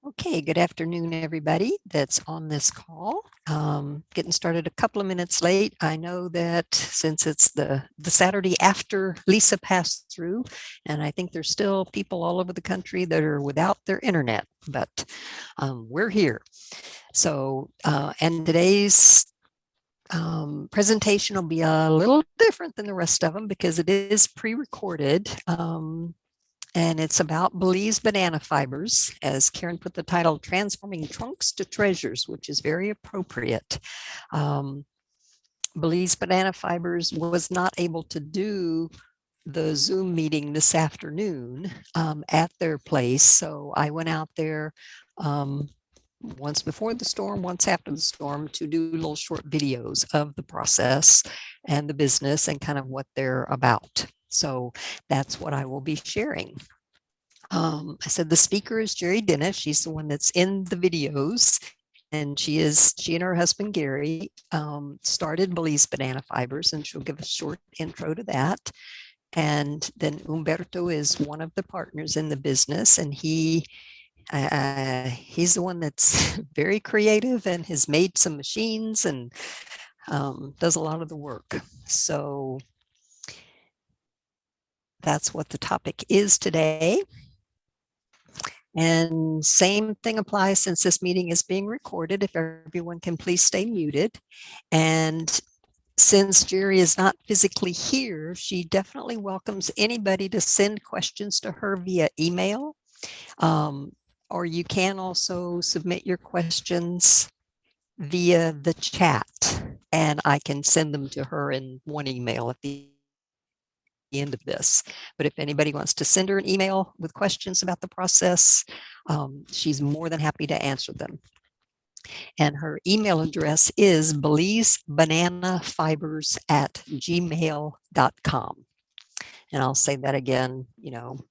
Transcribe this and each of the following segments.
Okay, good afternoon, everybody that's on this call. Getting started a couple of minutes late. I know that since it's the Saturday after Lisa passed through, and I think there's still people all over the country that are without their internet, but we're here. So, and today's presentation will be a little different than the rest of them because it is pre-recorded. And it's about Belize banana fibers, as Karen put the title, Transforming Trunks to Treasures, which is very appropriate. Um, Belize banana fibers was not able to do the Zoom meeting this afternoon at their place. So I went out there once before the storm, once after the storm, to do little short videos of the process and the business and kind of what they're about. So that's what I will be sharing. I said the speaker is Jerry Dennis. She's the one that's in the videos, and she and her husband Gary started Belize Banana Fibers, and she'll give a short intro to that. And then Humberto is one of the partners in the business, and he's the one that's very creative and has made some machines and does a lot of the work. So that's what the topic is today. And same thing applies since this meeting is being recorded. If everyone can please stay muted. And since Jerry is not physically here, she definitely welcomes anybody to send questions to her via email. Or you can also submit your questions via the chat, and I can send them to her in one email at the end of this. But if anybody wants to send her an email with questions about the process, she's more than happy to answer them. And her email address is belizebananafibers@gmail.com. And I'll say that again,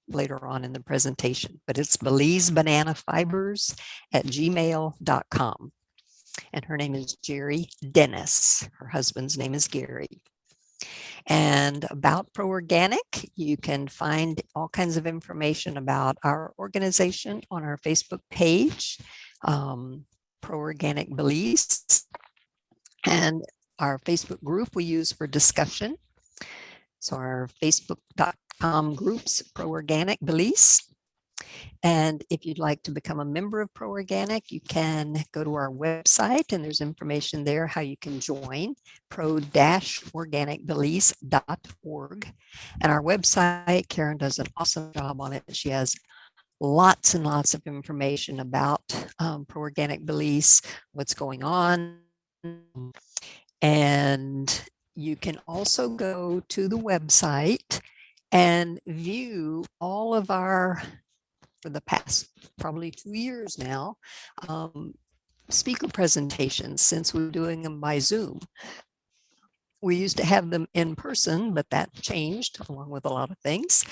later on in the presentation, but it's belizebananafibers@gmail.com. And her name is Jerry Dennis. Her husband's name is Gary. And about ProOrganic, you can find all kinds of information about our organization on our Facebook page, ProOrganic Belize, and our Facebook group we use for discussion. So our facebook.com groups, ProOrganic Belize. And if you'd like to become a member of ProOrganic, you can go to our website, and there's information there how you can join, pro-organicbelize.org. And our website, Karen does an awesome job on it. She has lots and lots of information about ProOrganic Belize, what's going on. And you can also go to the website and view all of our, for the past probably 2 years now, speaker presentations, since we're doing them by Zoom. We used to have them in person, but that changed along with a lot of things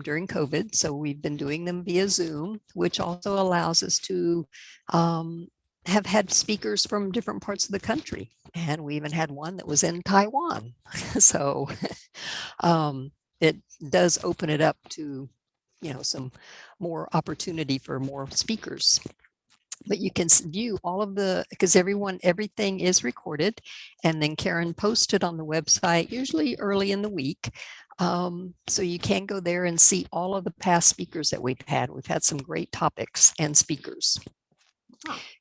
during COVID. So we've been doing them via Zoom, which also allows us to have had speakers from different parts of the country. And we even had one that was in Taiwan. So it does open it up to, some more opportunity for more speakers. But you can view all of because everything is recorded, and then Karen posted on the website, usually early in the week. So you can go there and see all of the past speakers that we've had. We've had some great topics and speakers.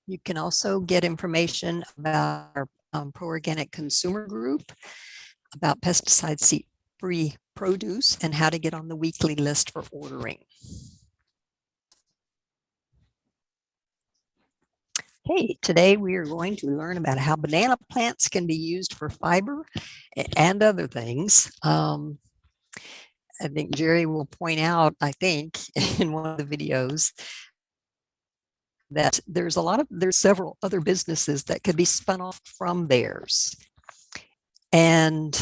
You can also get information about our ProOrganic consumer group, about pesticide-free produce, and how to get on the weekly list for ordering. Okay, today we are going to learn about how banana plants can be used for fiber and other things. I think Jerry will point out, I think, in one of the videos, that there's several other businesses that could be spun off from theirs. And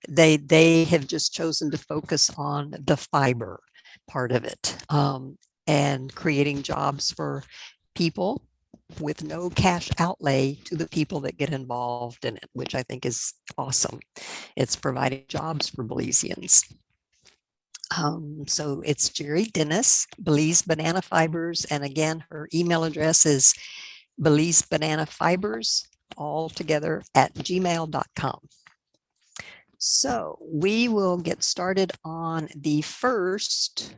they have just chosen to focus on the fiber part of it, and creating jobs for people with no cash outlay to the people that get involved in it, which I think is awesome. It's providing jobs for Belizeans. So it's Jerry Dennis, Belize Banana Fibers. And again, her email address is Belize Banana Fibers all together at gmail.com. So we will get started on the first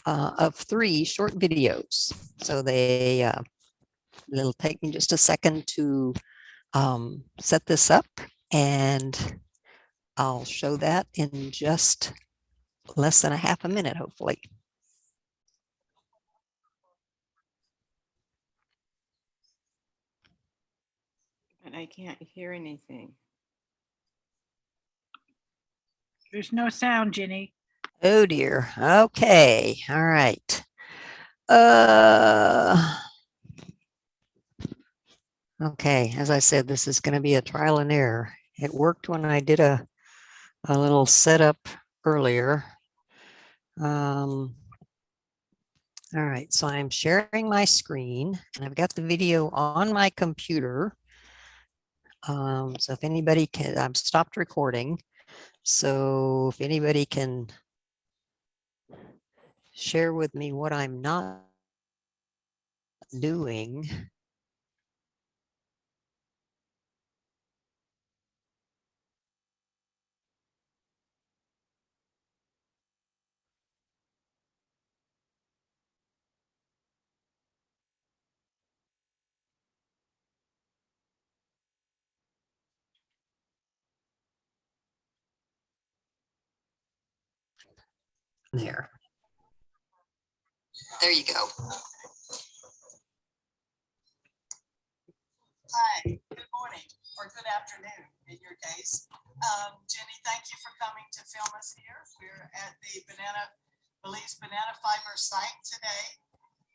of 3 short videos. So it'll take me just a second to set this up, and I'll show that in just less than a half a minute, hopefully. But I can't hear anything. There's no sound, Ginny. Oh dear. Okay. All right. Okay. As I said, this is going to be a trial and error. It worked when I did a little setup earlier. All right. So I'm sharing my screen and I've got the video on my computer. So if anybody can, I've stopped recording. So if anybody can share with me what I'm not doing. There. There you go. Hi, good morning, or good afternoon in your case. Jenny, thank you for coming to film us here. We're at the Belize Banana Fiber site today.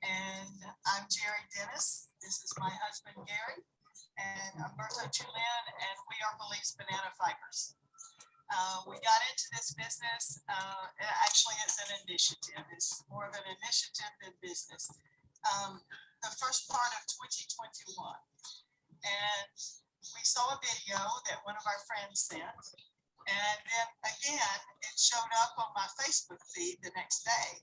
And I'm Jerry Dennis. This is my husband, Gary, and Umberto Chulin, and we are Belize Banana Fibers. We got into this business, actually it's an initiative. It's more of an initiative than business. The first part of 2021. And we saw a video that one of our friends sent. And then again, it showed up on my Facebook feed the next day.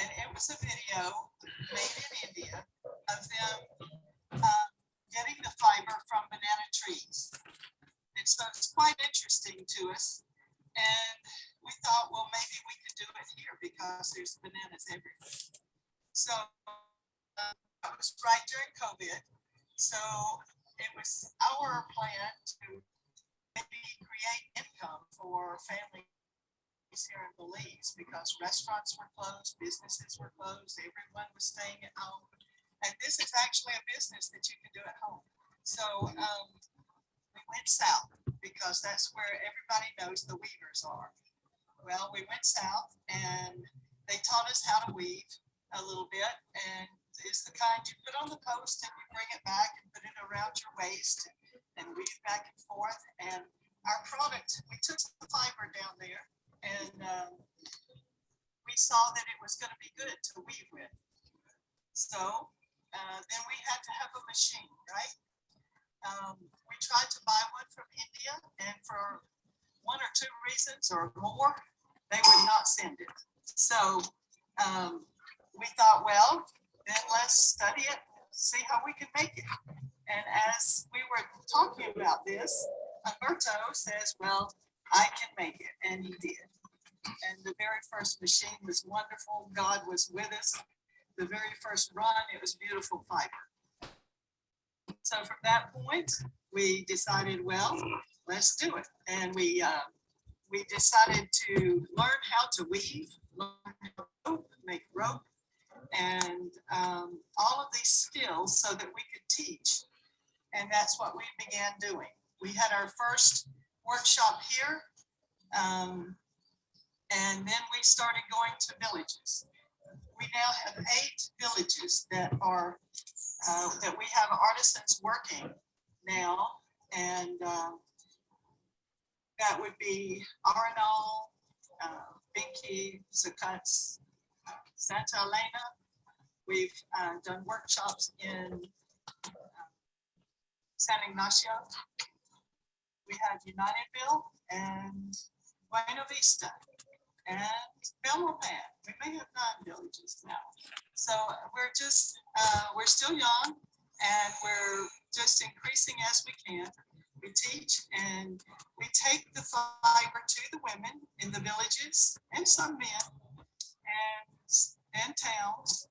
And it was a video made in India of them getting the fiber from banana trees. And so it's quite interesting to us. And we thought, well, maybe we could do it here because there's bananas everywhere. So it was right during COVID. So it was our plan to maybe create income for families here in Belize because restaurants were closed, businesses were closed, everyone was staying at home. And this is actually a business that you can do at home. So we went south because that's where everybody knows the weavers are. Well, we went south and they taught us how to weave a little bit, and it's the kind you put on the post and you bring it back and put it around your waist and weave back and forth. And our product, we took the fiber down there and we saw that it was going to be good to weave with. So then we had to have a machine, right? We tried to buy one from India, and for 1 or 2 reasons or more, they would not send it. So we thought, well, then let's study it, see how we can make it. And as we were talking about this, Umberto says, well, I can make it, and he did. And the very first machine was wonderful. God was with us. The very first run, it was beautiful fiber. So from that point, we decided, well, let's do it. And we decided to learn how to weave, learn how to make rope, and all of these skills so that we could teach. And that's what we began doing. We had our first workshop here, and then we started going to villages. We now have 8 villages that are that we have artisans working now, and that would be Arenal, Binky, Sakutz, Santa Elena. We've done workshops in San Ignacio. We have Unitedville and Buena Vista. and Belmopan. We may have 9 villages now. So we're still young and we're just increasing as we can. We teach and we take the fiber to the women in the villages and some men and towns,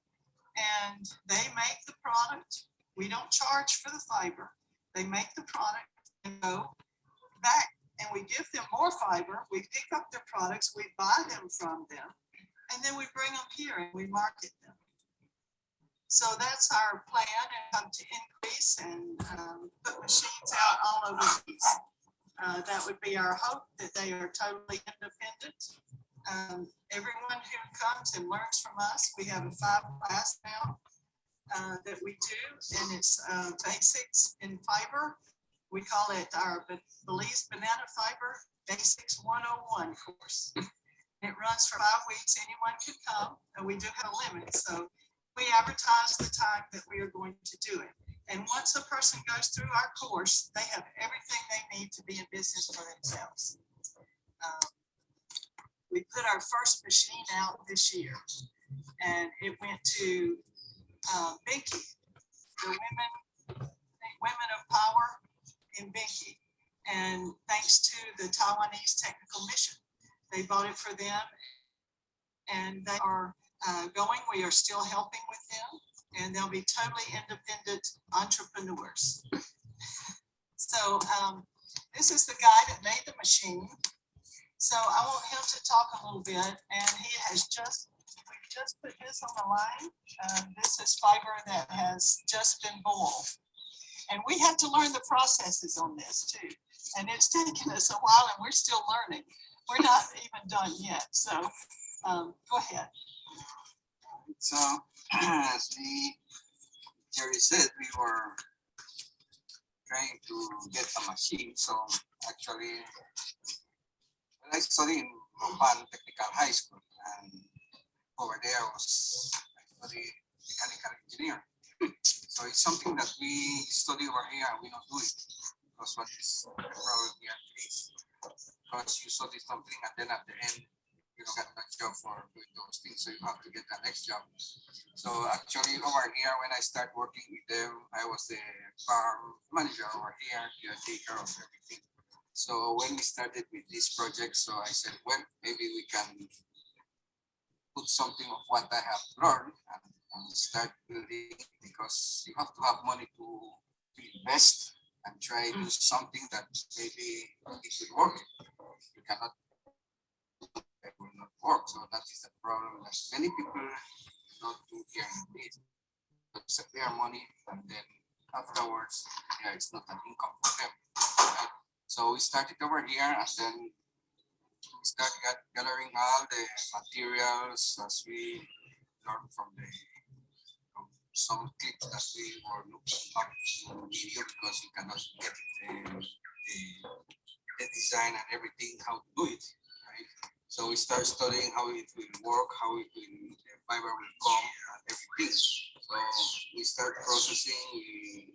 and they make the product. We don't charge for the fiber. They make the product and go back, and we give them more fiber. We pick up their products, we buy them from them, and then we bring them here and we market them. So that's our plan, and to increase and put machines out all over the East. That would be our hope, that they are totally independent. Everyone who comes and learns from us, we have a 5-class now that we do, and it's basics in fiber. We call it our Belize Banana Fiber Basics 101 course. It runs for 5 weeks. Anyone can come, and we do have a limit. So we advertise the time that we are going to do it. And once a person goes through our course, they have everything they need to be in business for themselves. We put our first machine out this year, and it went to Binky, the women of power in Binky. And thanks to the Taiwanese Technical Mission, they bought it for them, and they are going. We are still helping with them, and they'll be totally independent entrepreneurs. So this is the guy that made the machine. So I want him to talk a little bit, and we just put this on the line. This is fiber that has just been boiled. And we have to learn the processes on this too. And it's taken us a while, and we're still learning. We're not even done yet. So go ahead. So as Jerry said, we were trying to get a machine. So actually, I studied in Mopan Technical High School, and over there I studied mechanical engineering. So it's something that we study over here and we don't do it, because what is the problem here is because you study something and then at the end you don't get a job for doing those things, so you have to get the next job. So actually over here, when I start working with them, I was the farm manager over here to take care of everything. So when we started with this project, so I said, well, maybe we can put something of what I have learned and start building, because you have to have money to invest and try to do something that maybe it will work. You cannot, it will not work. So that is the problem that many people do not do here in this. It's their money, and then afterwards, yeah, it's not an income for them. Right? So we started over here, and then we started gathering all the materials as we learned from some clips that we were looking up in video, because you cannot get the design and everything, how to do it, right? So we start studying how it will work, how the fiber will come, and everything. So we start processing, we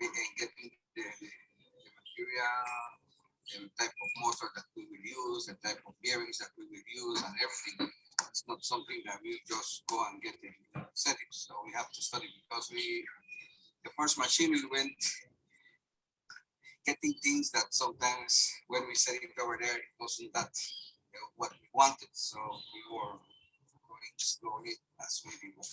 begin getting the material, the type of motor that we will use, the type of bearings that we will use, and everything. It's not something that we just go and get in settings. So we have to study, because the first machine we went getting things that sometimes when we set it over there, it wasn't that what we wanted. So we were going slowly as we did.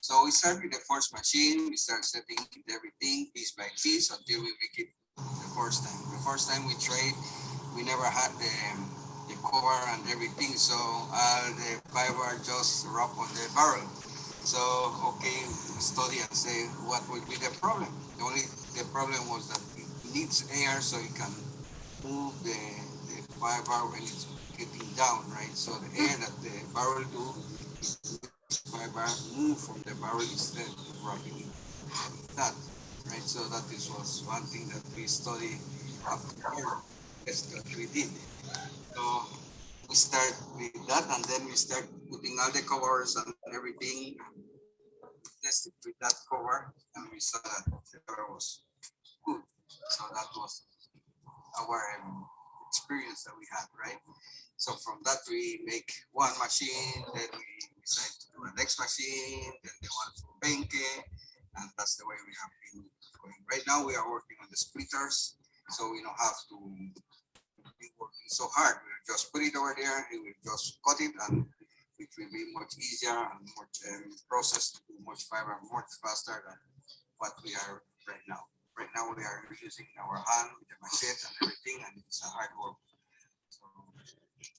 So we start with the first machine, we start setting everything piece by piece until we make it the first time. The first time we tried, we never had the cover and everything, so the fiber just wrapped on the barrel. So okay, we study and say what would be the problem. The problem was that it needs air so it can move the fiber when it's getting down, right? So the air that the barrel do is fiber move from the barrel instead of wrapping that, right? So that was one thing that we studied after that we did. So we start with that, and then we start putting all the covers and everything, tested with that cover, and we saw that the cover was good. So that was our experience that we had, right? So from that, we make one machine, then we decide to do a next machine, then the one for Benke, and that's the way we have been going. Right now, we are working on the splitters, so we don't have to be working so hard. We'll just put it over there, and we'll just cut it, and it will be much easier and much processed, much fiber, much faster than what we are right now. Right now, we are using our hand with the machete and everything, and it's a hard work. So,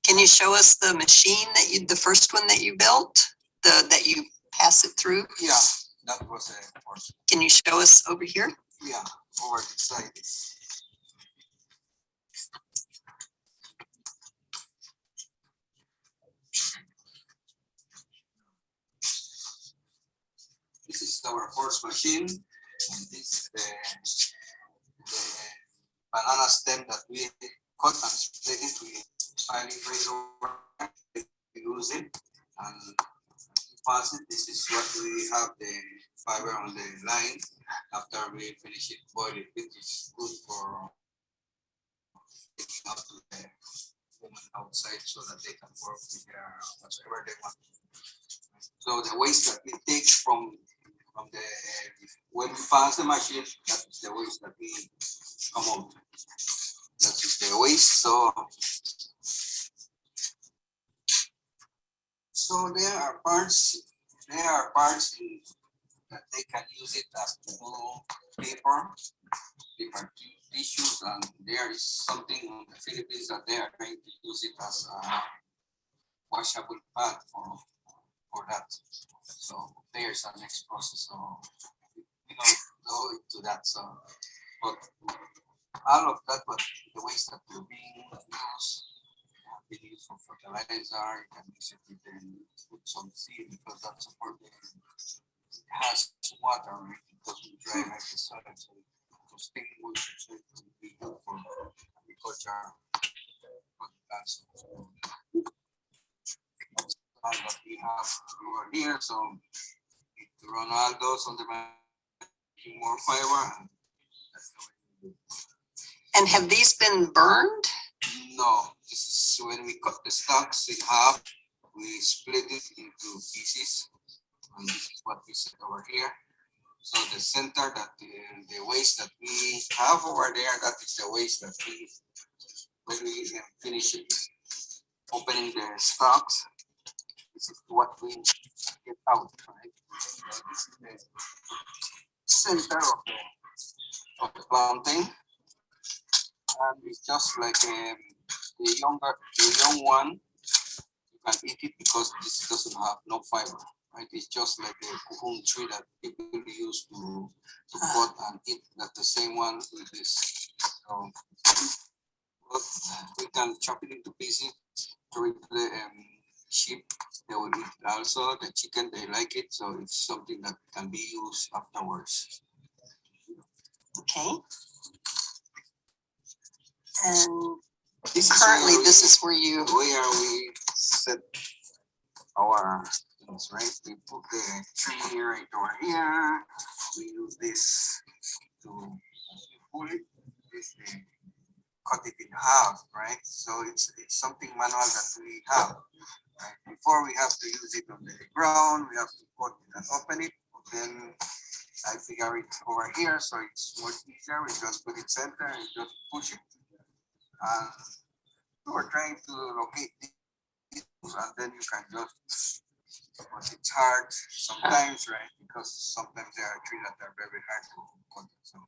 Can you show us the machine that you, the first one that you built, that you pass it through? yeah, that was a first. Can you show us over here? Yeah, over the side. This is our first machine, and this is the banana stem that we cut and split it. We highly grade over, we use it, and we pass it. This is what we have the fiber on the line after we finish it boiling, which is good for taking up to the women outside so that they can work with their whatever they want. So the waste that we take from the when we pass the machine, that is the waste that we come out. That is the waste. So there are parts. There are parts that they can use it as paper tissues, and there is something in the Philippines that they are trying to use it as a washable pad for that. So there's our next process. So we don't go into that. So, but all of that, but the waste that will be used for fertilizer, you can use it with put some seed because that support it has water, right? It doesn't dry like the soil. So those things will be good for agriculture. That we have over here, so Ronaldo's on the making more fiber. And that's the way to do it. And have these been burned? No, this is when we cut the stalks in half, we split it into pieces, and this is what we set over here. So the center that the waste that we have over there, that is the waste that we, when we finish it, opening the stalks. This is what we get out, right? So this is the center of the planting, and it's just like the young one. You can eat it because this doesn't have no fiber, right? It's just like a cocoon tree that people use to cut and eat. That's the same one with this. So, but we can chop it into pieces, throw it to the sheep. They will eat also. The chicken, they like it, so it's something that can be used afterwards. Okay. And This is currently, where this is where you, we set our things, right? We put the tree right over here. We use this to pull it. This cut it in half, right? So it's something manual that we have. Right? Before we have to use it on the ground, we have to cut it and open it. Then I figure it over here, so it's much easier. We just put it center and just push it. And we're trying to locate it, and then you can just, but it's hard sometimes, right? Because sometimes there are trees that are very hard to cut. So,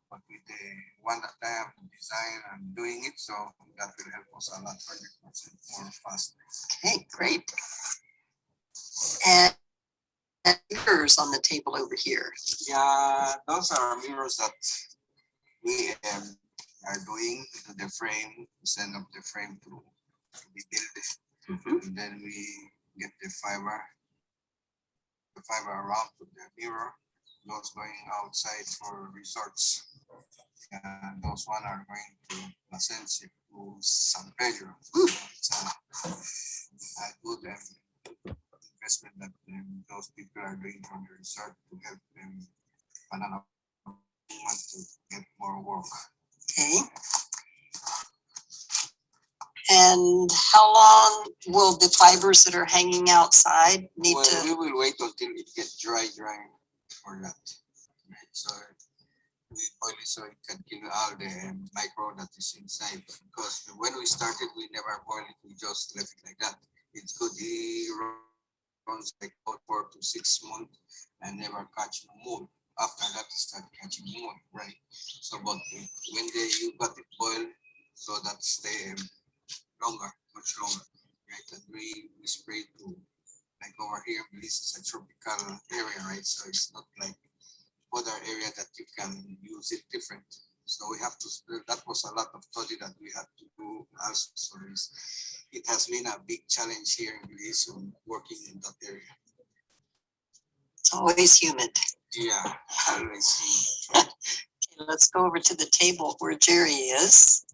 but with the one that I am designing and doing it, so that will help us a lot, 100% more fast. okay, great. And mirrors on the table over here. Yeah, those are mirrors that we are doing to the frame, send up the frame to be built, and then we get the fiber around to the mirror. Those going outside for resorts. And those one are going to Plasencia, to San Pedro. So it's a good investment that those people are doing from the resort to help them banana want to get more work. Okay. And how long will the fibers that are hanging outside need Well, to? we will wait until it gets dry for that. Right, so we boil it so it can kill all the micro that is inside. Because when we started, we never boiled it. We just left it like that. It's good. It runs like about 4 to 6 months and never catch mold. After that, it start catching mold, right? So, but when you got it boiled, so that stay longer, much longer, right? And we spray to like over here. This is a tropical area, right? So it's not like other area that you can use it different. So we have to, that was a lot of study that we had to do also. So it has been a big challenge here in Belize working in that area. It's always humid. Yeah, always. Okay, let's go over to the table where Jerry is.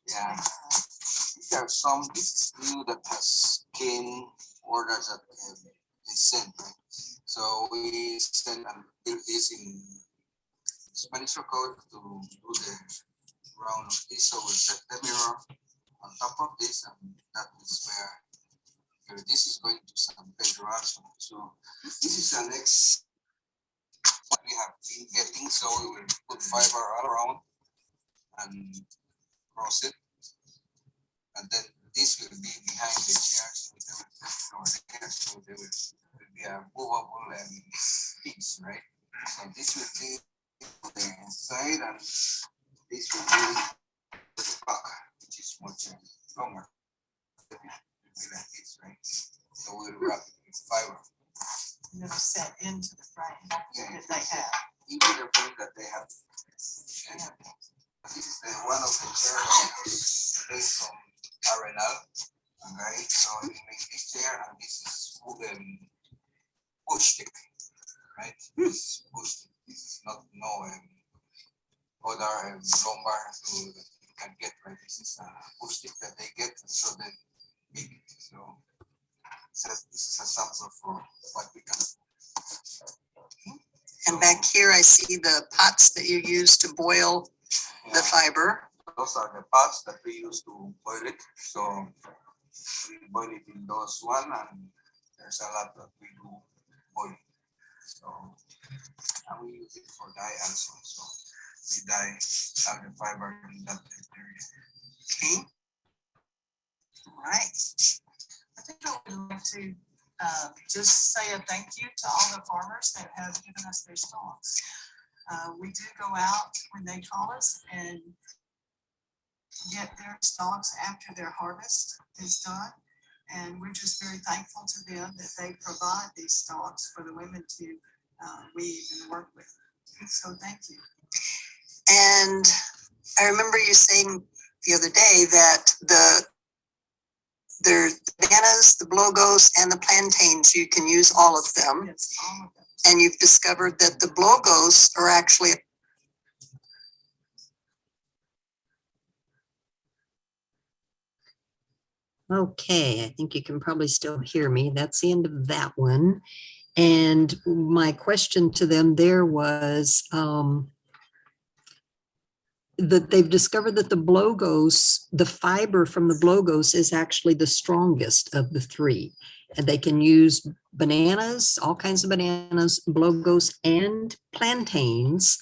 Yeah. There are some, this is new that has came orders that they sent, right? So we send and build this in Spanish code to do the round of this. So we set the mirror on top of this, and that is where this is going to San Pedro also. So this is the next what we have been getting. So we will put fiber all around and cross it. And then this will be behind the chair. So they will put it over there. So there will be a movable piece, right? So this will be on the inside, and this will be the back, which is much longer. It will be like this, right? So we'll wrap it with fiber. You know, set into the frame Yeah, that they have. into the frame that they have. And this is one of the chairs based on Arenal. Okay, so we make this chair, and this is wooden push stick, right? This is push stick. This is not other lumbar you can get, right? This is a push stick that they get, so they make it. So this is a sample for what we can. And back here, I see the pots that you use to boil the fiber. Those are the pots that we use to boil it. So we boil it in those one, and there's a lot that we do boil. So and we use it for dye also. So we dye out the fiber in that area. Okay. All right. I think I would like to just say a thank you to all the farmers that have given us their stalks. We do go out when they call us and get their stalks after their harvest is done. And we're just very thankful to them that they provide these stalks for the women to weave and work with. So thank you. And I remember you saying the other day that there's the bananas, the blogos, and the plantains, you can use all of them. Yes, all of them. And you've discovered that the blogos are actually okay. I think you can probably still hear me. That's the end of that one. And my question to them there was that they've discovered that the blogos, the fiber from the blogos is actually the strongest of the three. And they can use bananas, all kinds of bananas, blogos, and plantains.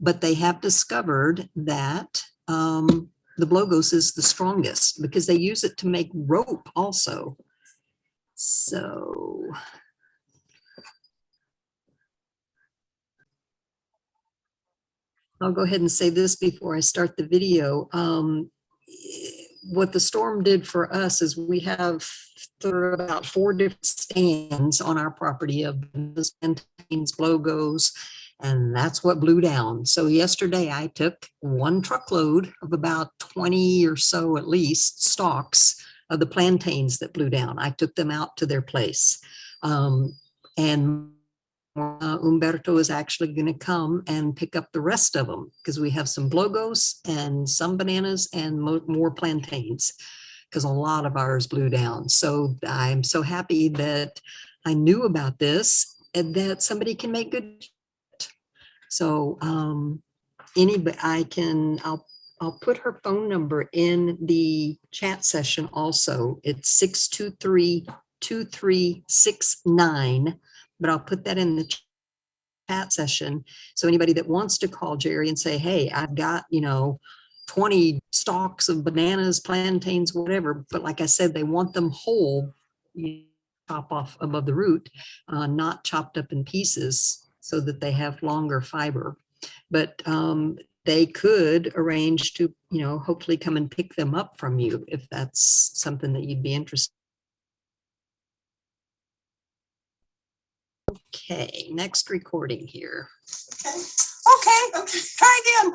But they have discovered that the blogos is the strongest because they use it to make rope also. So I'll go ahead and say this before I start the video. What the storm did for us is we have about 4 different stands on our property of plantains, blogos, and that's what blew down. So yesterday I took 1 truckload of about 20 or so at least stalks of the plantains that blew down. I took them out to their place. And Humberto is actually going to come and pick up the rest of them because we have some blogos and some bananas and more plantains because a lot of ours blew down. So I'm so happy that I knew about this and that somebody can make good. So anybody, I'll put her phone number in the chat session also. It's 623-2369, but I'll put that in the chat session. So anybody that wants to call Jerry and say, hey, I've got, 20 stalks of bananas, plantains, whatever, but like I said, they want them whole, you chop off above the root, not chopped up in pieces so that they have longer fiber. But they could arrange to, hopefully come and pick them up from you if that's something that you'd be interested. Okay, next recording here. Okay, try again.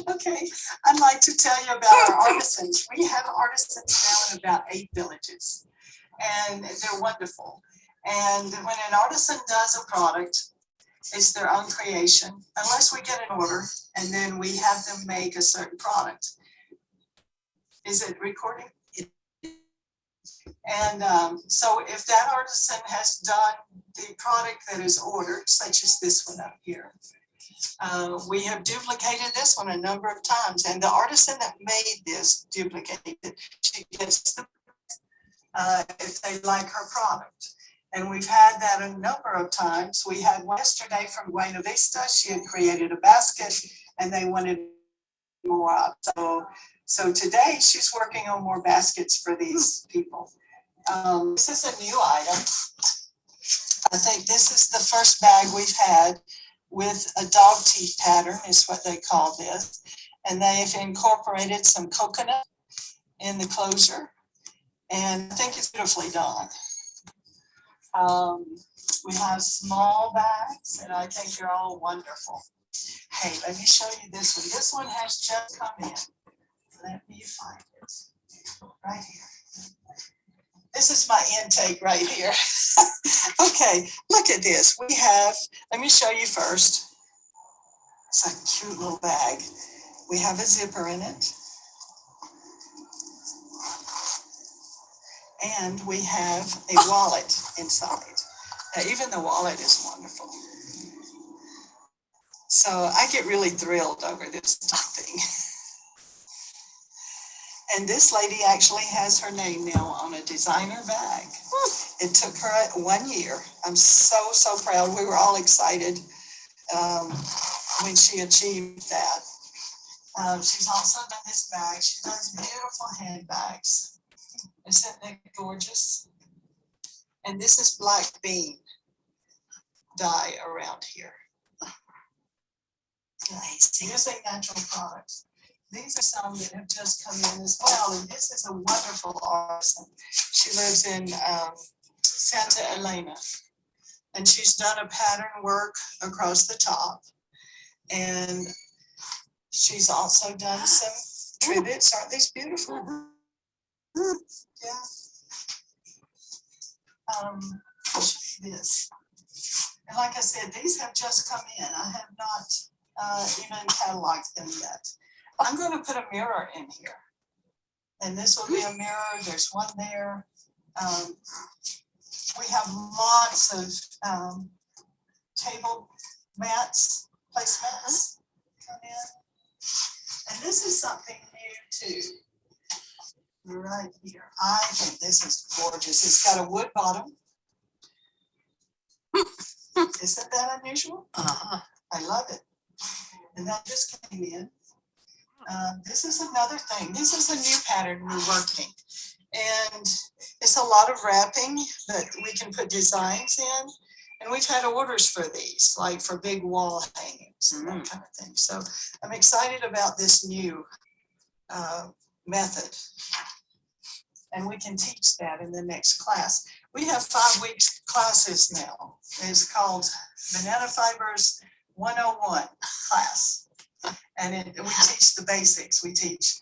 Okay, I'd like to tell you about our artisans. We have artisans now in about 8 villages, and they're wonderful. And when an artisan does a product, it's their own creation, unless we get an order, and then we have them make a certain product. Is it recording? And so if that artisan has done the product that is ordered, such as this one up here, we have duplicated this one a number of times, and the artisan that made this duplicated, she gets the if they like her product. And we've had that a number of times. We had one yesterday from Buena Vista. She had created a basket and they wanted more up. So today she's working on more baskets for these people. This is a new item. I think this is the first bag we've had with a dog teeth pattern is what they call this. And they've incorporated some coconut in the closure. And I think it's beautifully done. We have small bags and I think they're all wonderful. Hey, let me show you this one. This one has just come in. Let me find it right here. This is my intake right here. Okay, look at this. We have, let me show you first. It's a cute little bag. We have a zipper in it. And we have a wallet inside. Now, even the wallet is wonderful. So I get really thrilled over this thing. And this lady actually has her name now on a designer bag. It took her 1 year. I'm so proud. We were all excited when she achieved that. She's also done this bag. She does beautiful handbags. Isn't that gorgeous? And this is black bean dye around here. Using natural products. These are some that have just come in as well. And this is a wonderful artisan. She lives in Santa Elena. And she's done a pattern work across the top. And she's also done some trivets. Aren't these beautiful? Yeah. I'll show you this. And like I said, these have just come in. I have not even cataloged them yet. I'm going to put a mirror in here. And this will be a mirror. There's one there. We have lots of table mats, placemats come in. And this is something new too. Right here. I think this is gorgeous. It's got a wood bottom. Isn't that unusual? I love it. And that just came in. This is another thing. This is a new pattern we're working. And it's a lot of wrapping that we can put designs in. And we've had orders for these, like for big wall hangings and that kind of thing. So I'm excited about this new method. And we can teach that in the next class. We have 5 weeks classes now. It's called Banana Fibers 101 class. And we teach the basics. We teach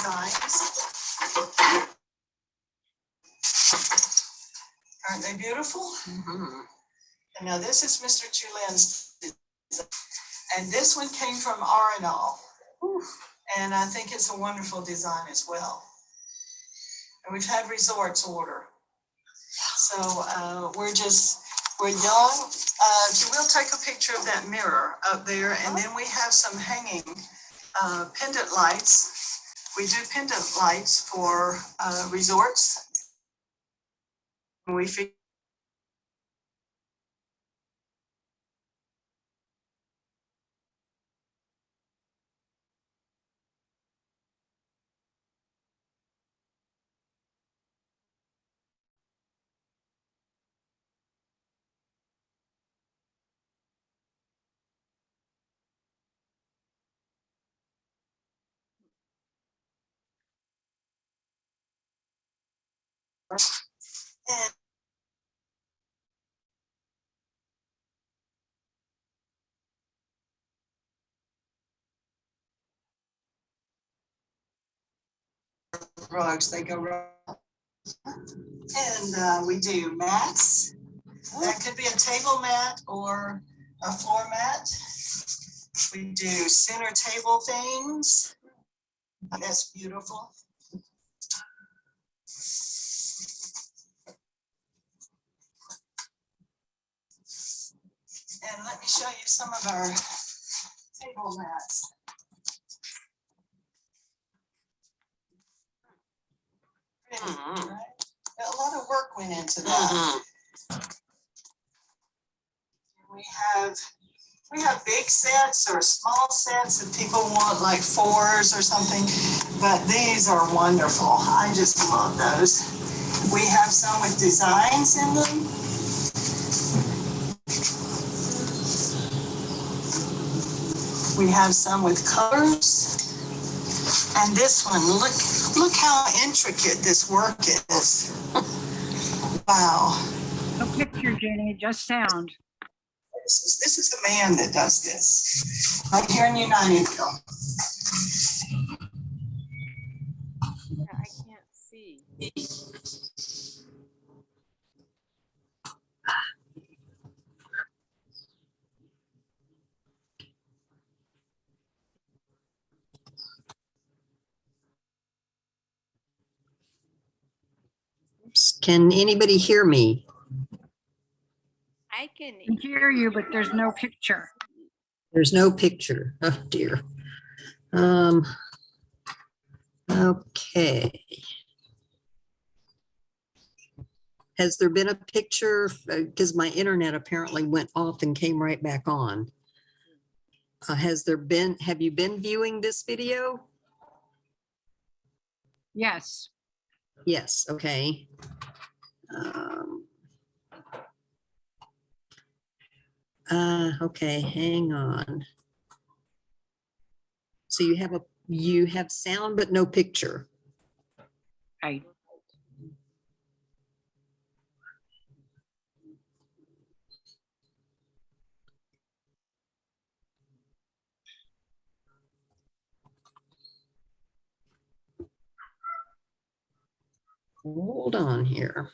designs. Aren't they beautiful? Mhm. And now this is Mr. Chulin's design. And this one came from Arenal. And I think it's a wonderful design as well. And we've had Resorts order. So we're young. If you will take a picture of that mirror up there, and then we have some hanging pendant lights. We do pendant lights for resorts. We figure and rugs, they go around. And we do mats. That could be a table mat or a floor mat. We do center table things. That's beautiful. And let me show you some of our table mats. Pretty, right? A lot of work went into that. We have big sets or small sets that people want, like 4s or something, but these are wonderful. I just love those. We have some with designs in them. We have some with colors. And this one, look how intricate this work is. Wow. No picture, Jenny, just sound. This is the man that does this, right here in Unitedville. Yeah, I can't see. Can anybody hear me? I can. I can hear you, but there's no picture. There's no picture. Oh dear. Okay. Has there been a picture? Because my internet apparently went off and came right back on. Have you been viewing this video? Yes. Yes, okay. Okay, hang on. So you have sound but no picture. Right. Hold on here.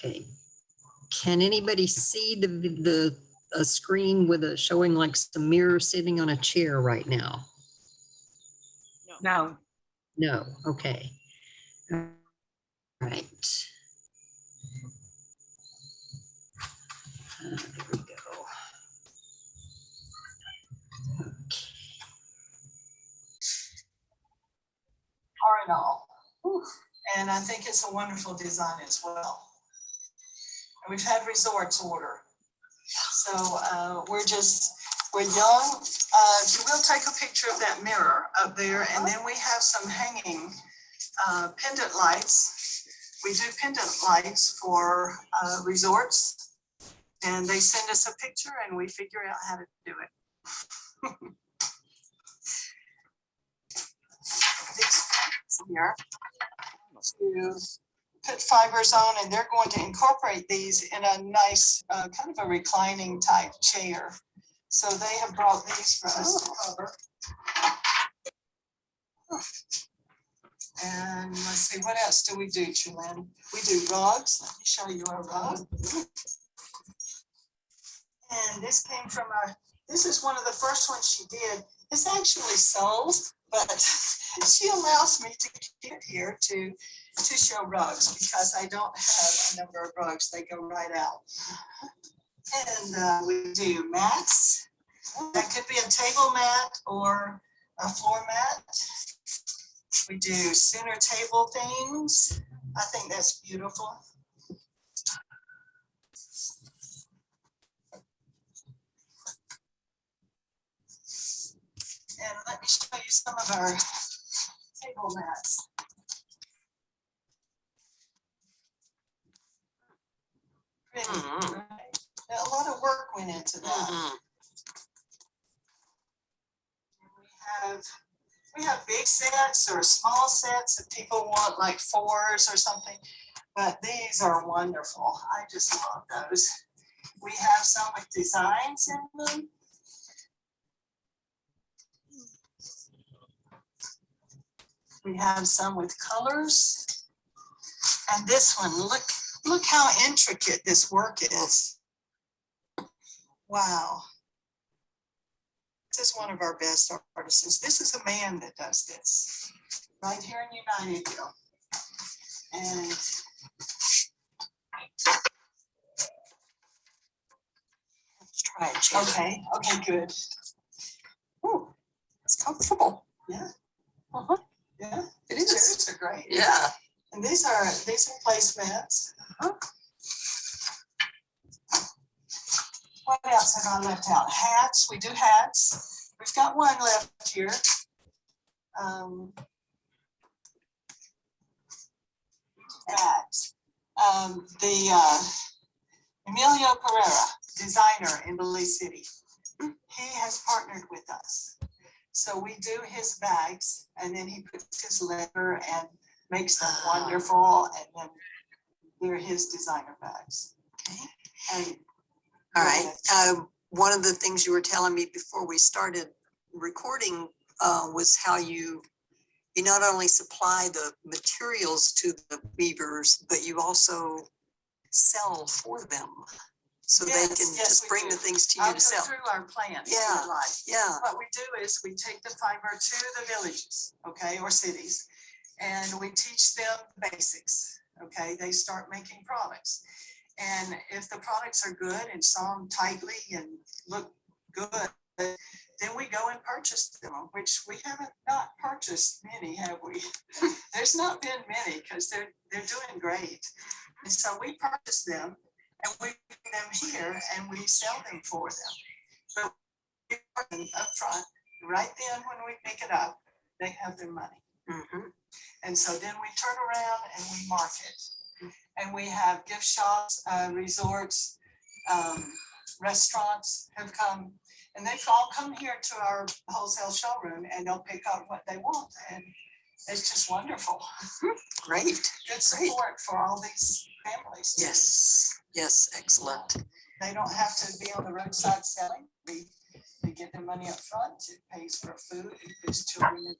Okay. Can anybody see a screen with a showing like some mirror sitting on a chair right now? No. No, okay. All right. There we go. Arenal. And I think it's a wonderful design as well. And we've had Resorts order. So we're we're young. You will take a picture of that mirror up there, and then we have some hanging pendant lights. We do pendant lights for resorts, and they send us a picture and we figure out how to do it. These fans here to put fibers on, and they're going to incorporate these in a nice kind of a reclining type chair. So they have brought these for us to cover. And let's see, what else do we do, Chulin? We do rugs. Let me show you a rug. And this came from this is one of the first ones she did. It's actually sold, but she allows me to keep it here to show rugs because I don't have a number of rugs. They go right out. And we do mats. That could be a table mat or a floor mat. We do center table things. I think that's beautiful. And let me show you some of our table mats. Pretty, right? A lot of work went into that. We have big sets or small sets if people want like 4s or something, but these are wonderful. I just love those. We have some with designs in them. We have some with colors. And this one, look how intricate this work is. Wow. This is one of our best artisans. This is a man that does this right here in Unitedville. And let's try it, Jen. Okay, good. Ooh, it's comfortable. Yeah. Yeah, it is. Chairs are great. Yeah. And these are placemats. What else have I left out? Hats, we do hats. We've got one left here. Bags. Emilio Pereira, designer in Belize City. He has partnered with us. So we do his bags, and then he puts his leather and makes them wonderful, and then they're his designer bags. Okay. And All right. One of the things you were telling me before we started recording was how you not only supply the materials to the weavers, but you also sell for them. So they can Yes, just we bring do. the things to I'll you go to sell. through our plan. if you Yeah. would like. Yeah. What we do is we take the fiber to the villages, okay, or cities, and we teach them the basics, okay? They start making products. And if the products are good and sewn tightly and look good, then we go and purchase them, which we haven't not purchased many, have we? There's not been many because they're doing great. And so we purchase them and we bring them here and we sell them for them. But we put them up front, right then when we pick it up, they have their money. Mhm. And so then we turn around and we market. And we have gift shops, resorts, restaurants have come, and they've all come here to our wholesale showroom and they'll pick up what they want. And it's just wonderful. Great. Good support for all these families. Yes. Yes. Excellent. They don't have to be on the roadside selling. They get their money up front. It pays for food, it puts children,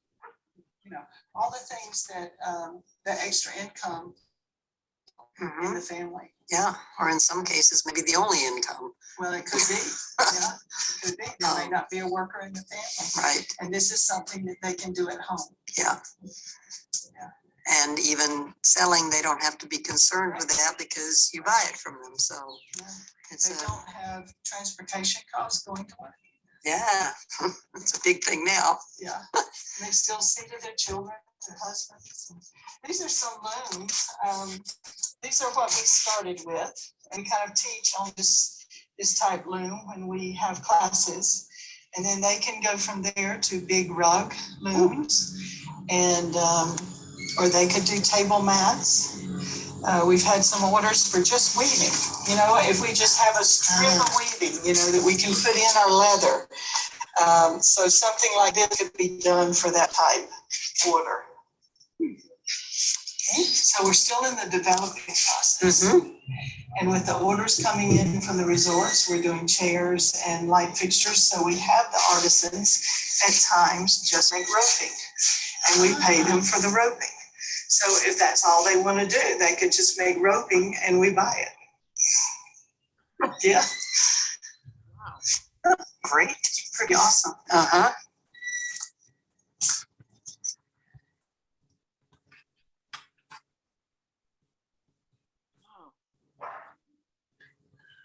all the things that the extra income in Mhm. the family. Yeah. Or in some cases, maybe the only income. Well, it could be, yeah, it could be. There may not be a worker in the family. Right. And this is something that they can do at home. Yeah. Yeah. And even selling, they don't have to be concerned with that because you buy it from them. So Yeah. it's They don't have transportation costs going to work. yeah, it's a big thing now. Yeah. They still see to their children, their husbands. These are some looms. These are what we started with. And we kind of teach on this type loom when we have classes. And then they can go from there to big rug looms and, or they could do table mats. We've had some orders for just weaving, you know, if we just have a strip of weaving, you know, that we can put in our leather. So something like this could be done for that type order. Okay, so we're still in the developing process. And with the orders coming in from the resorts, we're doing chairs and light fixtures. So we have the artisans at times just make roping and we pay them for the roping. So if that's all they want to do, they could just make roping and we buy it. Yeah. Great. Pretty awesome. Uh-huh.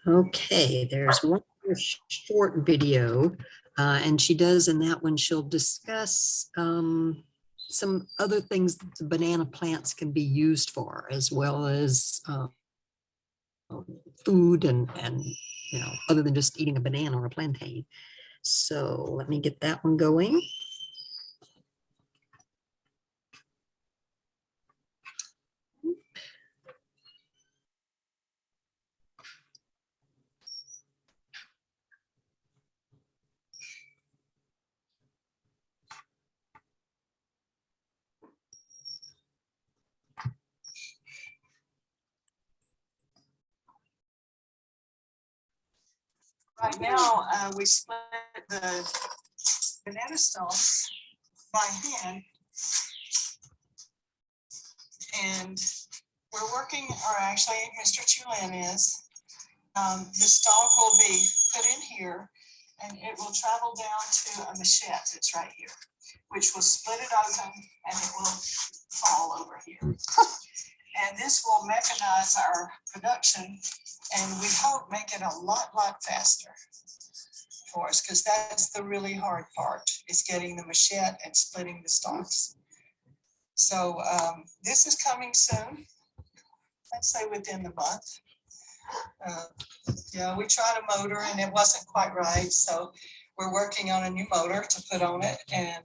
Okay, there's one more short video, and she does in that one, she'll discuss some other things that the banana plants can be used for, as well as food and you know, other than just eating a banana or a plantain. So let me get that one going. Right now, we split the banana stalks by hand. And we're working, or actually Mr. Chulin is, the stalk will be put in here and it will travel down to a machete that's right here, which will split it open and it will fall over here. And this will mechanize our production and we hope make it a lot faster for us, because that's the really hard part, is getting the machete and splitting the stalks. So this is coming soon, let's say within the month. Yeah, we tried a motor and it wasn't quite right, so we're working on a new motor to put on it and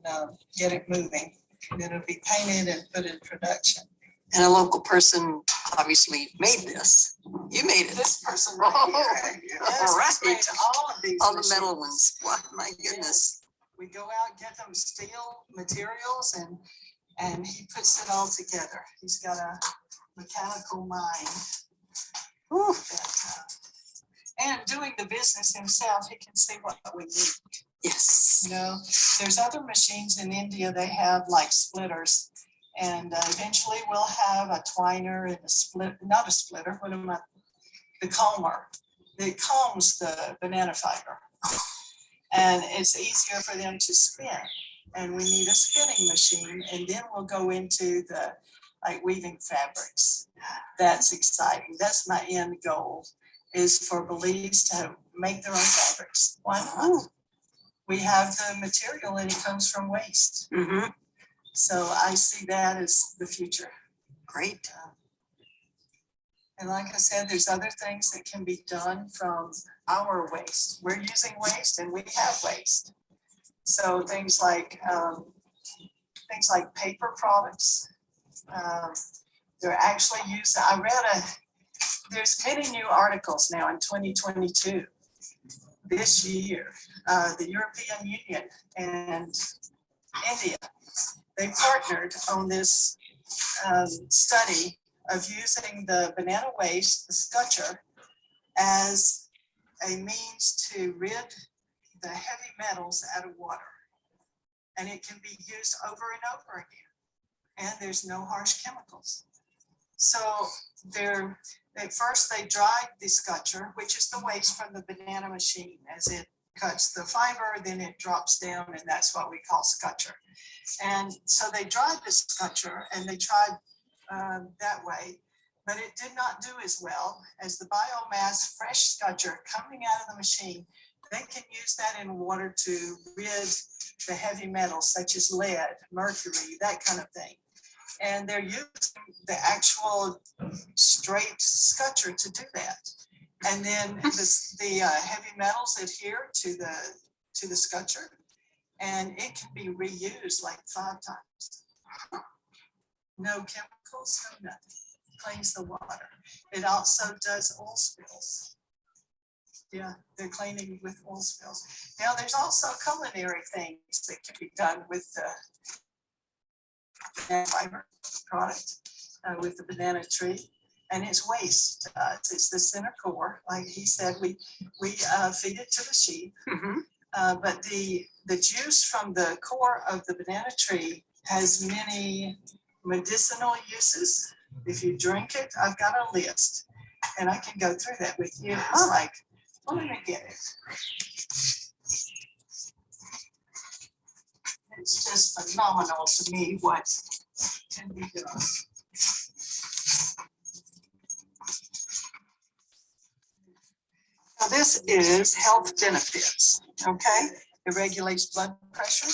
get it moving. And it'll be painted and put in production. And a local person obviously made this. You made it. This person right here. Yes, he's made all of these. All the metal machines. ones. Wow, my goodness. We go out, get them steel materials and he puts it all together. He's got a mechanical mind. Whew, and doing the business himself, he can see what we need. Yes. You know, there's other machines in India, they have like splitters. And eventually we'll have a twiner and a split, not a splitter, what am I? The comber. It combs the banana fiber. And it's easier for them to spin. And we need a spinning machine. And then we'll go into the like weaving fabrics. That's exciting. That's my end goal, is for Belize to make their own fabrics. Why not? We have the material and it comes from waste. Mm-hmm. So I see that as the future. Great. And like I said, there's other things that can be done from our waste. We're using waste and we have waste. So things like paper products. They're actually used. I read there's many new articles now in 2022. This year, the European Union and India, they partnered on this study of using the banana waste, the scutcher, as a means to rid the heavy metals out of water. And it can be used over and over again. And there's no harsh chemicals. So at first they dried the scutcher, which is the waste from the banana machine. As it cuts the fiber, then it drops down, and that's what we call scutcher. And so they dried the scutcher and they tried that way, but it did not do as well as the biomass fresh scutcher coming out of the machine. They can use that in water to rid the heavy metals such as lead, mercury, that kind of thing. And they're using the actual straight scutcher to do that. And then the heavy metals adhere to to the sculpture, and it can be reused like 5 times. No chemicals, no nothing. Cleans the water. It also does oil spills. Yeah, they're cleaning with oil spills. Now, there's also culinary things that can be done with the banana fiber product, with the banana tree. And it's waste to us. It's the center core. Like he said, we feed it to the sheep. But the juice from the core of the banana tree has many medicinal uses. If you drink it, I've got a list, and I can go through that with you. It's like, well, let me get it. It's just phenomenal to me what can be done. So this is health benefits, okay? It regulates blood pressure,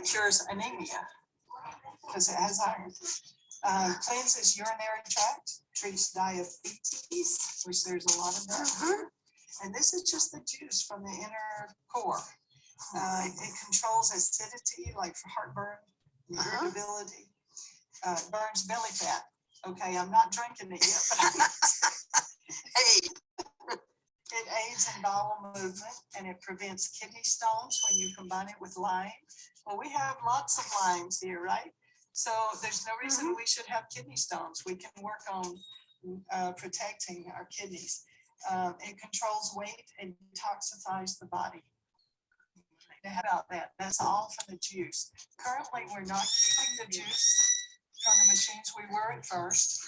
cures anemia because it has iron. Cleanses urinary tract, treats diabetes, which there's a lot of that. And this is just the juice from the inner core. It controls acidity, like for heartburn, irritability. Burns belly fat. Okay, I'm not drinking it yet, but hey. It aids in bowel movement, and it prevents kidney stones when you combine it with lime. Well, we have lots of limes here, right? So there's no reason we should have kidney stones. We can work on protecting our kidneys. It controls weight and detoxifies the body. How about that? That's all from the juice. Currently, we're not keeping the juice from the machines we were at first,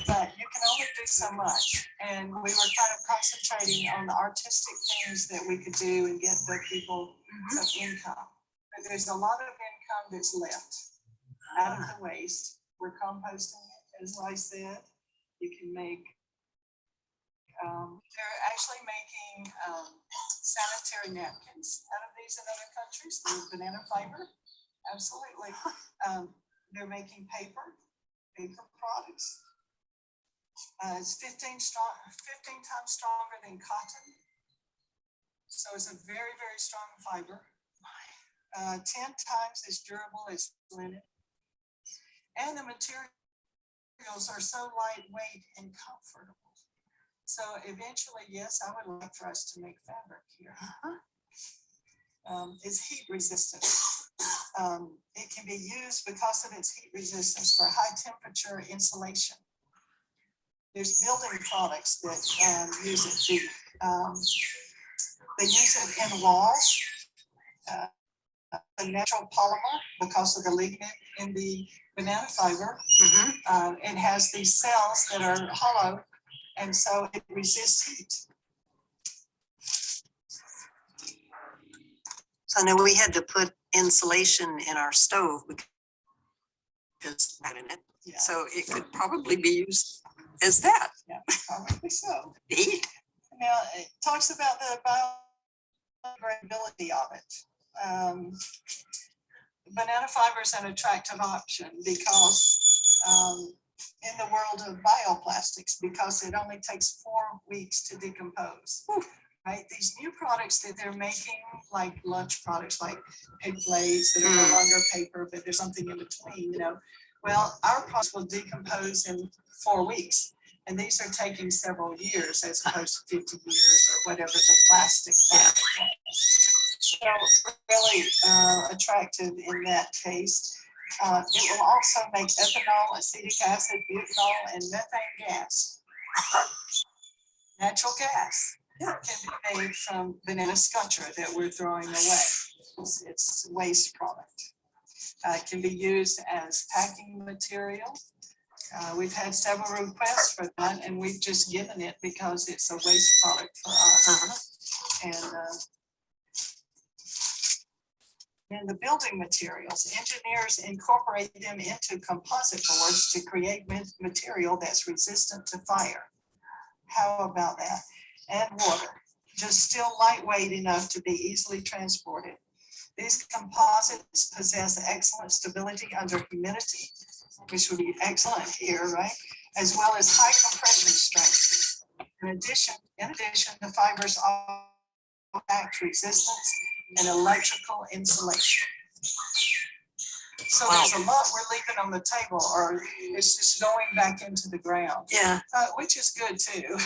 but you can only do so much. And we were kind of concentrating on the artistic things that we could do and get the people some income. But there's a lot of income that's left out of the waste. We're composting it, as I said. You can make, they're actually making sanitary napkins out of these in other countries, the banana fiber. Absolutely. They're making paper products. It's 15 times stronger than cotton. So it's a very, very strong fiber. 10 times as durable as linen. And the materials are so lightweight and comfortable. So eventually, yes, I would like for us to make fabric here. It's heat resistant. It can be used because of its heat resistance for high temperature insulation. There's building products that use it. They use it in walls. A natural polymer because of the lignin in the banana fiber. It has these cells that are hollow, and so it resists heat. So I know we had to put insulation in our stove because that in it. Yeah. So it could probably be used as that. Yeah, probably so. Heat. Now, it talks about the biodegradability of it. Banana fiber is an attractive option because in the world of bioplastics, because it only takes 4 weeks to decompose. Right? These new products that they're making, like lunch products, like pig plates that are no longer paper, but there's something in between, you know. Well, our products will decompose in 4 weeks. And these are taking several years as opposed to 50 years or whatever the plastic was. So really attractive in that case. It will also make ethanol, acetic acid, butanol, and methane gas. Natural gas can be made from banana sculpture that we're throwing away. It's waste product. It can be used as packing material. We've had several requests for that, and we've just given it because it's a waste product for us. And the building materials, engineers incorporate them into composite boards to create material that's resistant to fire. How about that? And water, just still lightweight enough to be easily transported. These composites possess excellent stability under humidity, which would be excellent here, right? As well as high compression strength. In addition, the fibers act resistance and electrical insulation. So there's a lot we're leaving on the table, or it's just going back into the ground, Yeah. which is good too,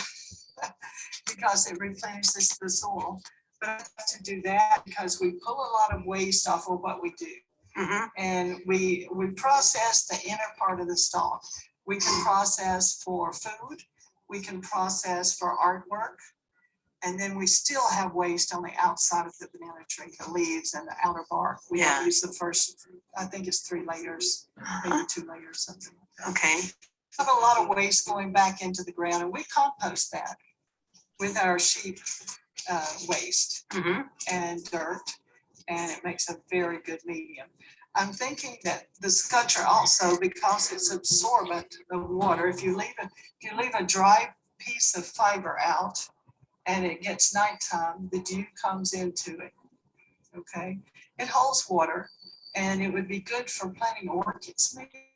because it replenishes the soil. But I have to do that because we pull a lot of waste off of what we do. And we process the inner part of the stalk. We can process for food, we can process for artwork. And then we still have waste on the outside of the banana tree, the leaves and the outer bark. We don't use the first, I think it's 3 layers, maybe 2 layers, something like that. Okay. Have a lot of waste going back into the ground, and we compost that with our sheep waste and dirt, and it makes a very good medium. I'm thinking that the sculpture also, because it's absorbent of water, if you leave a dry piece of fiber out and it gets nighttime, the dew comes into it. Okay, it holds water, and it would be good for planting orchids. Maybe.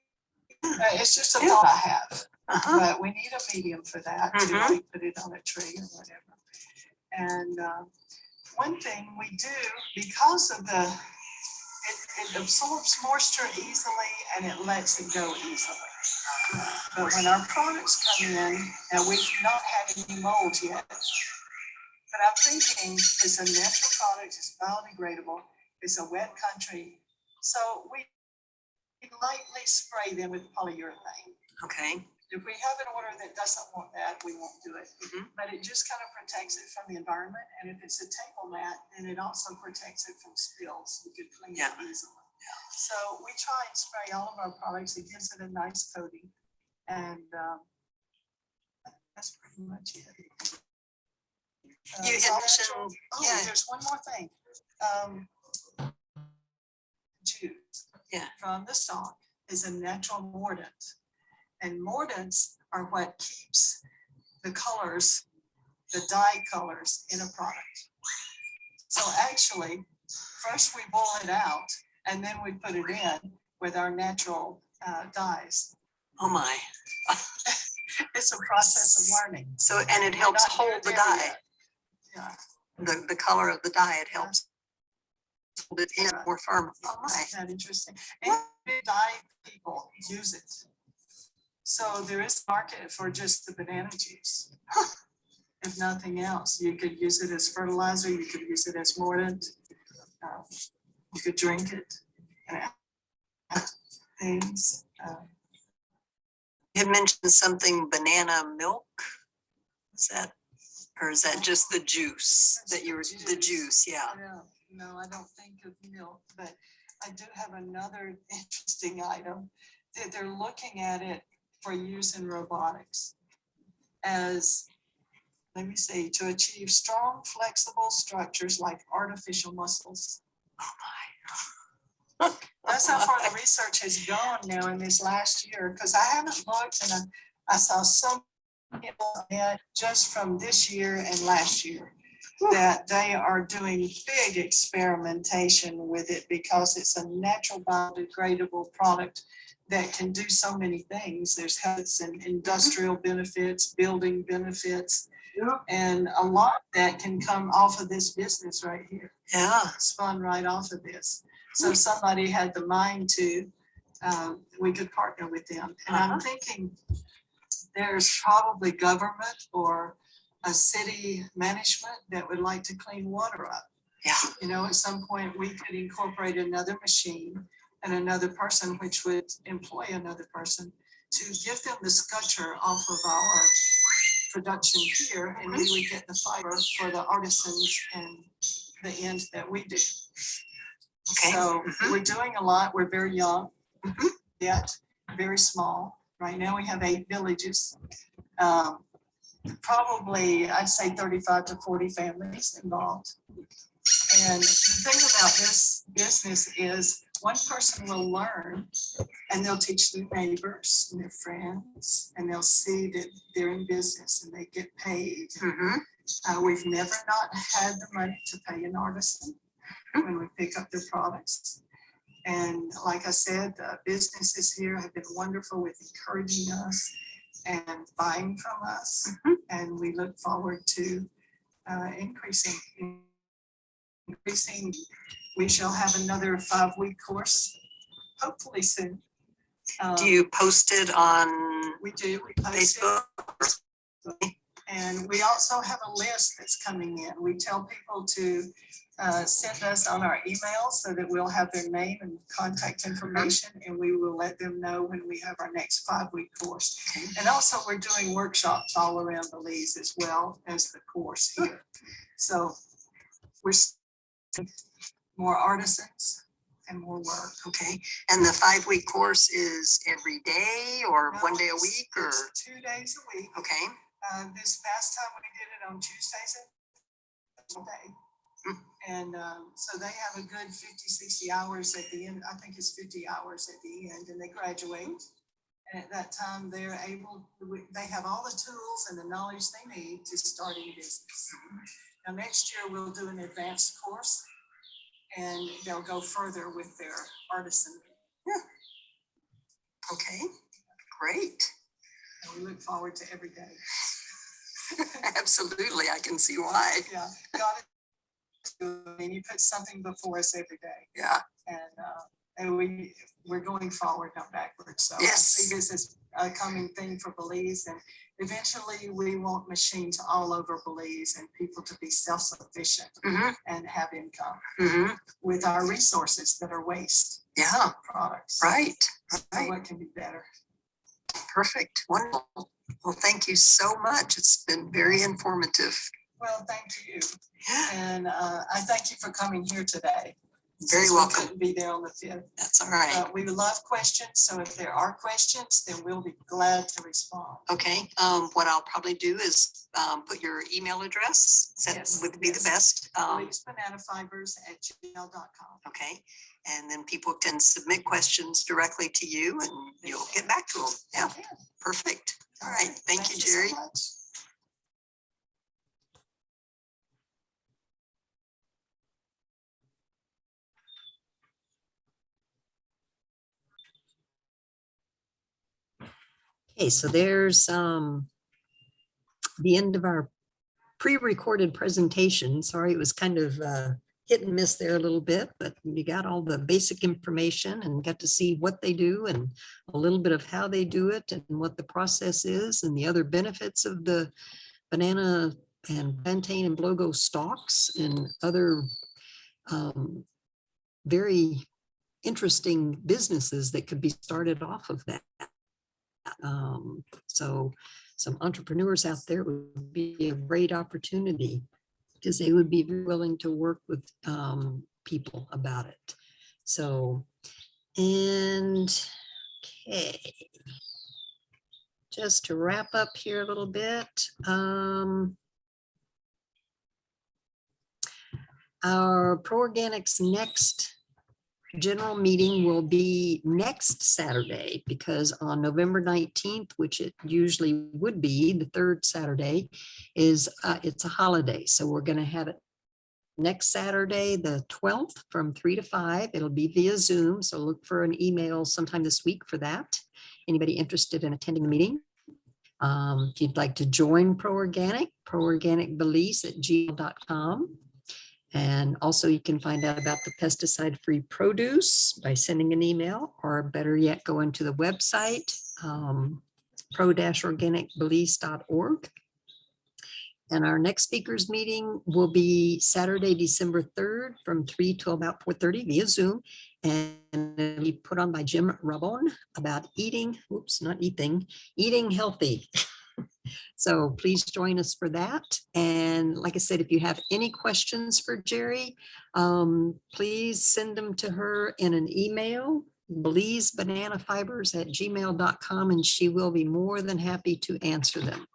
It's just a thought I have, but we need a medium for that to like put it on a tree or whatever. And one thing we do, because of it absorbs moisture easily and it lets it go easily. But when our products come in, and we've not had any mold yet, but I'm thinking it's a natural product, it's biodegradable, it's a wet country. So we lightly spray them with polyurethane. Okay. If we have an order that doesn't want that, we won't do it. But it just kind of protects it from the environment. And if it's a table mat, then it also protects it from spills. You could clean it easily. So we try and spray all of our products. It gives it a nice coating. And that's pretty much it. You it's had all mentioned- natural. Oh, yeah. there's one more thing. Juice from the stalk is a natural mordant. And mordants are what keeps the colors, the dye colors in a product. So actually, first we boil it out and then we put it in with our natural dyes. Oh my. It's a process of learning. So, and it We're helps not near hold the there dye, yet. Yeah. the color of the dye, it helps hold it in Right. more firm. Oh my. Isn't that interesting? And dye people use it. So there is a market for just the banana juice. If nothing else, you could use it as fertilizer, you could use it as mordant. You could drink it. And things. You had mentioned something banana milk. Is that, or is that just the juice that you were, the juice, yeah. No, I don't think of milk, but I do have another interesting item. They're looking at it for use in robotics as, let me see, to achieve strong, flexible structures like artificial muscles. Oh That's how far the research has gone now in this last year, because I haven't looked, and I saw some just from this year and last year that they are doing big experimentation with it because it's a natural biodegradable product that can do so many things. There's health and industrial benefits, building benefits, and a lot that can come off of this business right here. Yeah. Spun right off of this. So if somebody had the mind to, we could partner with them. And I'm thinking there's probably government or a city management that would like to clean water up. Yeah. You know, at some point we could incorporate another machine and another person, which would employ another person to give them the sculpture off of our production here, and we would get the fiber for the artisans and the end that we do. Okay. So we're doing a lot. We're very young, yet very small. Right now we have 8 villages. Probably, I'd say 35 to 40 families involved. And the thing about this business is one person will learn and they'll teach their neighbors and their friends, and they'll see that they're in business and they get paid. We've never not had the money to pay an artisan when we pick up their products. And like I said, the businesses here have been wonderful with encouraging us and buying from us. And we look forward to increasing increasing. We shall have another 5-week course, hopefully soon. Do you post it on We do, we post it. Facebook? And we also have a list that's coming in. We tell people to send us on our email so that we'll have their name and contact information, and we will let them know when we have our next 5-week course. And also, we're doing workshops all around Belize as well as the course here. So we're seeing more artisans and more work. Okay, and the 5-week course is every day or one day a It's- week or? it's 2 days a week. Okay, This past time we did it on Tuesdays and Thursday. And so they have a good 50, 60 hours at the end. I think it's 50 hours at the end, and they graduate. And at that time, they're able, they have all the tools and the knowledge they need to start a business. Now, next year, we'll do an advanced course, and they'll go further with their artisan. okay, great. And we look forward to every day. Absolutely, I can see why. Yeah, God, I mean, you put something before us every day. Yeah, And we're going forward, not backwards. So I Yes. see this as a coming thing for Belize, and eventually we want machines all over Belize and people to be self-sufficient mm-hmm, and have income mm-hmm, with our resources that are waste yeah, products. right, So right, what can be better? perfect, wonderful. Well, thank you so much. It's been very informative. Well, thank you. Yeah, And I thank you for coming here today. very since we welcome. couldn't be there on the 5th. That's all right. We love questions, so if there are questions, then we'll be glad to respond. Okay, what I'll probably do is put your email address, that Yes, would be the yes. best. BelizeBananaFibers@gmail.com. Okay, and then people can submit questions directly to you and you'll get back to them. Yeah, perfect. All right, thank you, so Jerry. much. Okay, so there's the end of our pre-recorded presentation. Sorry, it was kind of hit and miss there a little bit, but you got all the basic information and got to see what they do and a little bit of how they do it and what the process is and the other benefits of the banana and plantain and blogo stalks and other very interesting businesses that could be started off of that. So some entrepreneurs out there would be a great opportunity because they would be willing to work with people about it. So, and okay, just to wrap up here a little bit, our ProOrganics next general meeting will be next Saturday because on November 19th, which it usually would be the third Saturday, is it's a holiday. So we're going to have it next Saturday, the 12th from 3 to 5. It'll be via Zoom. So look for an email sometime this week for that. Anybody interested in attending the meeting? If you'd like to join ProOrganic, ProOrganicBelize@gmail.com. And also you can find out about the pesticide-free produce by sending an email, or better yet, go into the website, pro-organicbelize.org. And our next speakers meeting will be Saturday, December 3rd from 3 to about 4:30 via Zoom. And it'll be put on by Jim Rabon about eating healthy. So please join us for that. And like I said, if you have any questions for Jerry, please send them to her in an email, BelizeBananaFibers@gmail.com, and she will be more than happy to answer them.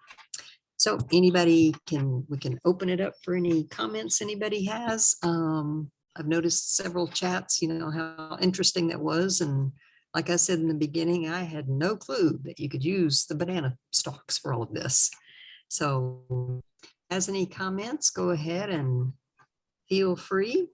So we can open it up for any comments anybody has. I've noticed several chats, how interesting that was. And like I said in the beginning, I had no clue that you could use the banana stalks for all of this. So as any comments, go ahead and feel free.